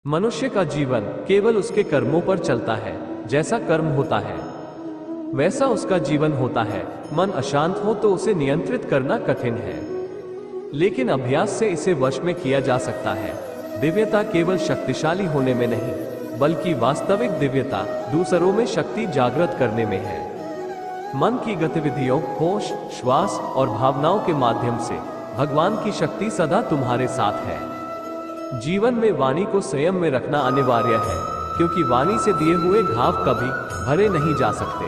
मनुष्य का जीवन केवल उसके कर्मों पर चलता है। जैसा कर्म होता है वैसा उसका जीवन होता है। मन अशांत हो तो उसे नियंत्रित करना कठिन है, लेकिन अभ्यास से इसे वश में किया जा सकता है। दिव्यता केवल शक्तिशाली होने में नहीं, बल्कि वास्तविक दिव्यता दूसरों में शक्ति जागृत करने में है। मन की गतिविधियों, होश, श्वास और भावनाओं के माध्यम से भगवान की शक्ति सदा तुम्हारे साथ है। जीवन में वाणी को संयम में रखना अनिवार्य है, क्योंकि वाणी से दिए हुए घाव कभी भरे नहीं जा सकते।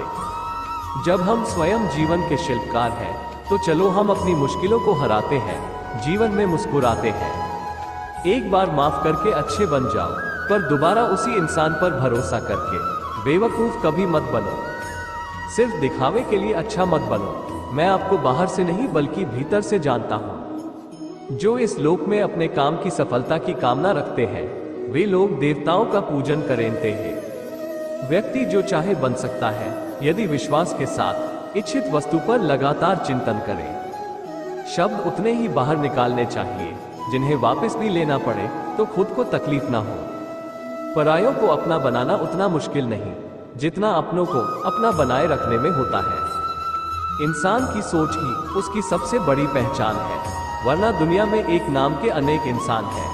जब हम स्वयं जीवन के शिल्पकार हैं, तो चलो हम अपनी मुश्किलों को हराते हैं, जीवन में मुस्कुराते हैं। एक बार माफ करके अच्छे बन जाओ, पर दोबारा उसी इंसान पर भरोसा करके बेवकूफ कभी मत बनो। सिर्फ दिखावे के लिए अच्छा मत बनो। मैं आपको बाहर से नहीं बल्कि भीतर से जानता हूं। जो इस लोक में अपने काम की सफलता की कामना रखते हैं, वे लोग देवताओं का पूजन करेंते हैं। व्यक्ति जो चाहे बन सकता है, यदि विश्वास के साथ इच्छित वस्तु पर लगातार चिंतन करे। शब्द उतने ही बाहर निकालने चाहिए जिन्हें वापस भी लेना पड़े तो खुद को तकलीफ ना हो। परायों को अपना बनाना उतना मुश्किल नहीं जितना अपनों को अपना बनाए रखने में होता है। इंसान की सोच ही उसकी सबसे बड़ी पहचान है, वरना दुनिया में एक नाम के अनेक इंसान हैं।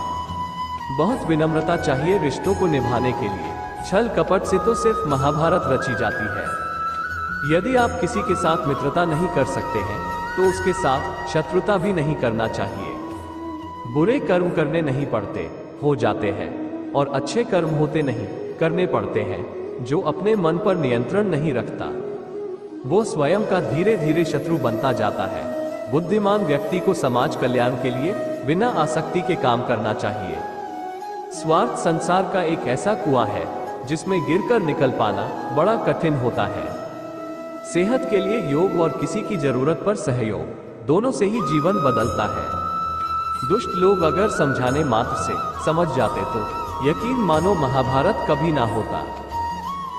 बहुत विनम्रता चाहिए रिश्तों को निभाने के लिए। छल कपट से तो सिर्फ महाभारत रची जाती है। यदि आप किसी के साथ मित्रता नहीं कर सकते हैं, तो उसके साथ शत्रुता भी नहीं करना चाहिए। बुरे कर्म करने नहीं पड़ते, हो जाते हैं, और अच्छे कर्म होते नहीं, करने पड़ते हैं। जो अपने मन पर नियंत्रण नहीं रखता, वो स्वयं का धीरे धीरे शत्रु बनता जाता है। बुद्धिमान व्यक्ति को समाज कल्याण के लिए बिना आसक्ति के काम करना चाहिए। स्वार्थ संसार का एक ऐसा कुआं है जिसमें गिरकर निकल पाना बड़ा कठिन होता है। सेहत के लिए योग और किसी की जरूरत पर सहयोग, दोनों से ही जीवन बदलता है। दुष्ट लोग अगर समझाने मात्र से समझ जाते तो यकीन मानो महाभारत कभी ना होता।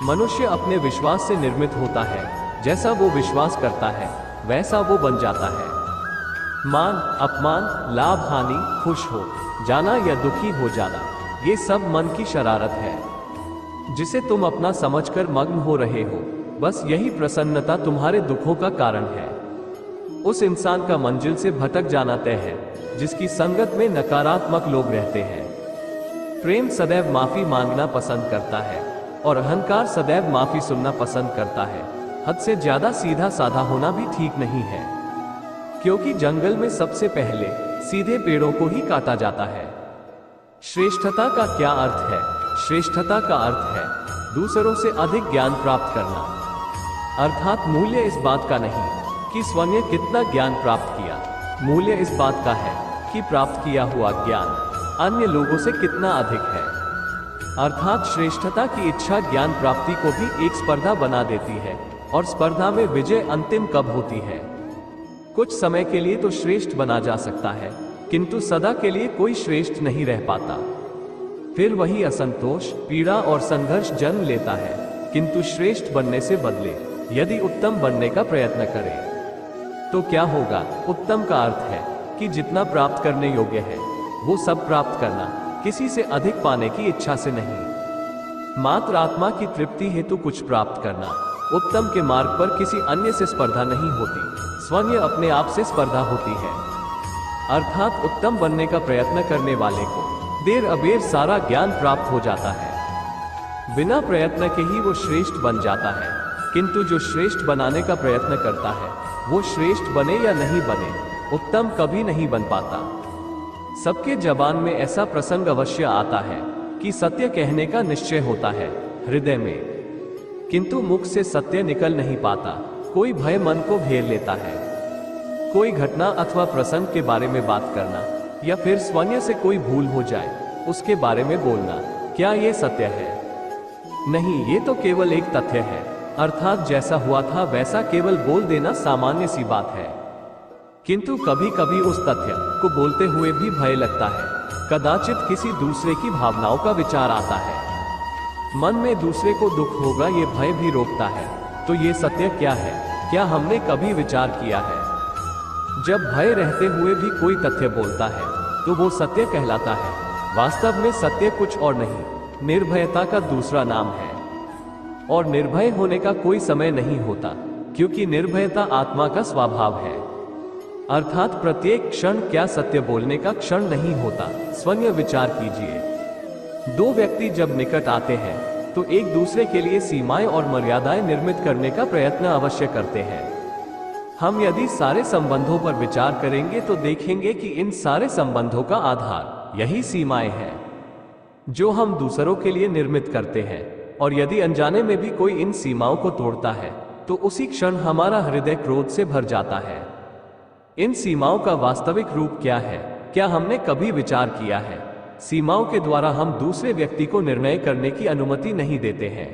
मनुष्य अपने विश्वास से निर्मित होता है। जैसा वो विश्वास करता है वैसा वो बन जाता है। मान अपमान, लाभ हानि, खुश हो जाना या दुखी हो जाना, ये सब मन की शरारत है जिसे तुम अपना समझकर मग्न हो रहे हो। बस यही प्रसन्नता तुम्हारे दुखों का कारण है। उस इंसान का मंजिल से भटक जाना तय है जिसकी संगत में नकारात्मक लोग रहते हैं। प्रेम सदैव माफी मांगना पसंद करता है और अहंकार सदैव माफी सुनना पसंद करता है। हद से ज्यादा सीधा साधा होना भी ठीक नहीं है, क्योंकि जंगल में सबसे पहले सीधे पेड़ों को ही काटा जाता है। श्रेष्ठता का क्या अर्थ है? श्रेष्ठता का अर्थ है दूसरों से अधिक ज्ञान प्राप्त करना। अर्थात मूल्य इस बात का नहीं कि स्वयं कितना ज्ञान प्राप्त किया, मूल्य इस बात का है कि प्राप्त किया हुआ ज्ञान अन्य लोगों से कितना अधिक है। अर्थात श्रेष्ठता की इच्छा ज्ञान प्राप्ति को भी एक स्पर्धा बना देती है, और स्पर्धा में विजय अंतिम कब होती है? कुछ समय के लिए तो श्रेष्ठ बना जा सकता है, किंतु सदा के लिए कोई श्रेष्ठ नहीं रह पाता। फिर वही असंतोष, पीड़ा और संघर्ष जन्म लेता है। किंतु श्रेष्ठ बनने से बदले यदि उत्तम बनने का प्रयत्न करें तो क्या होगा? उत्तम का अर्थ है कि जितना प्राप्त करने योग्य है वो सब प्राप्त करना, किसी से अधिक पाने की इच्छा से नहीं। मात्र आत्मा की तृप्ति हेतु कुछ प्राप्त करना। उत्तम के मार्ग पर किसी अन्य से स्पर्धा नहीं होती, स्वयं अपने आप से स्पर्धा होती है। अर्थात उत्तम बनने का प्रयत्न करने वाले को देर अबेर सारा ज्ञान प्राप्त हो जाता है। बिना प्रयत्न के ही वो श्रेष्ठ बन जाता है। किंतु जो श्रेष्ठ बनाने का प्रयत्न करता है, वो श्रेष्ठ बने या नहीं बने, उत्तम कभी नहीं बन पाता। सबके जबान में ऐसा प्रसंग अवश्य आता है कि सत्य कहने का निश्चय होता है हृदय में, किंतु मुख से सत्य निकल नहीं पाता। कोई भय मन को घेर लेता है। कोई घटना अथवा प्रसंग के बारे में बात करना, या फिर स्वयं से कोई भूल हो जाए उसके बारे में बोलना, क्या ये सत्य है? नहीं, ये तो केवल एक तथ्य है। अर्थात जैसा हुआ था वैसा केवल बोल देना सामान्य सी बात है। किंतु कभी कभी उस तथ्य को बोलते हुए भी भय लगता है। कदाचित किसी दूसरे की भावनाओं का विचार आता है। मन में दूसरे को दुख होगा, ये भय भी रोकता है। तो ये सत्य क्या है? क्या हमने कभी विचार किया है? जब भय रहते हुए भी कोई तथ्य बोलता है तो वो सत्य कहलाता है। वास्तव में सत्य कुछ और नहीं, निर्भयता का दूसरा नाम है। और निर्भय होने का कोई समय नहीं होता, क्योंकि निर्भयता आत्मा का स्वभाव है। अर्थात प्रत्येक क्षण क्या सत्य बोलने का क्षण नहीं होता। स्वयं विचार कीजिए, दो व्यक्ति जब निकट आते हैं तो एक दूसरे के लिए सीमाएं और मर्यादाएं निर्मित करने का प्रयत्न अवश्य करते हैं। हम यदि सारे संबंधों पर विचार करेंगे तो देखेंगे कि इन सारे संबंधों का आधार यही सीमाएं हैं जो हम दूसरों के लिए निर्मित करते हैं। और यदि अनजाने में भी कोई इन सीमाओं को तोड़ता है तो उसी क्षण हमारा हृदय क्रोध से भर जाता है। इन सीमाओं का वास्तविक रूप क्या है, क्या हमने कभी विचार किया है? सीमाओं के द्वारा हम दूसरे व्यक्ति को निर्णय करने की अनुमति नहीं देते हैं।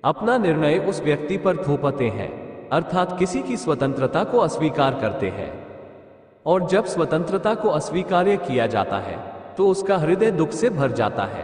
अपना निर्णय उस व्यक्ति पर थोपते हैं, अर्थात किसी की स्वतंत्रता को अस्वीकार करते हैं। और जब स्वतंत्रता को अस्वीकार किया जाता है तो उसका हृदय दुख से भर जाता है।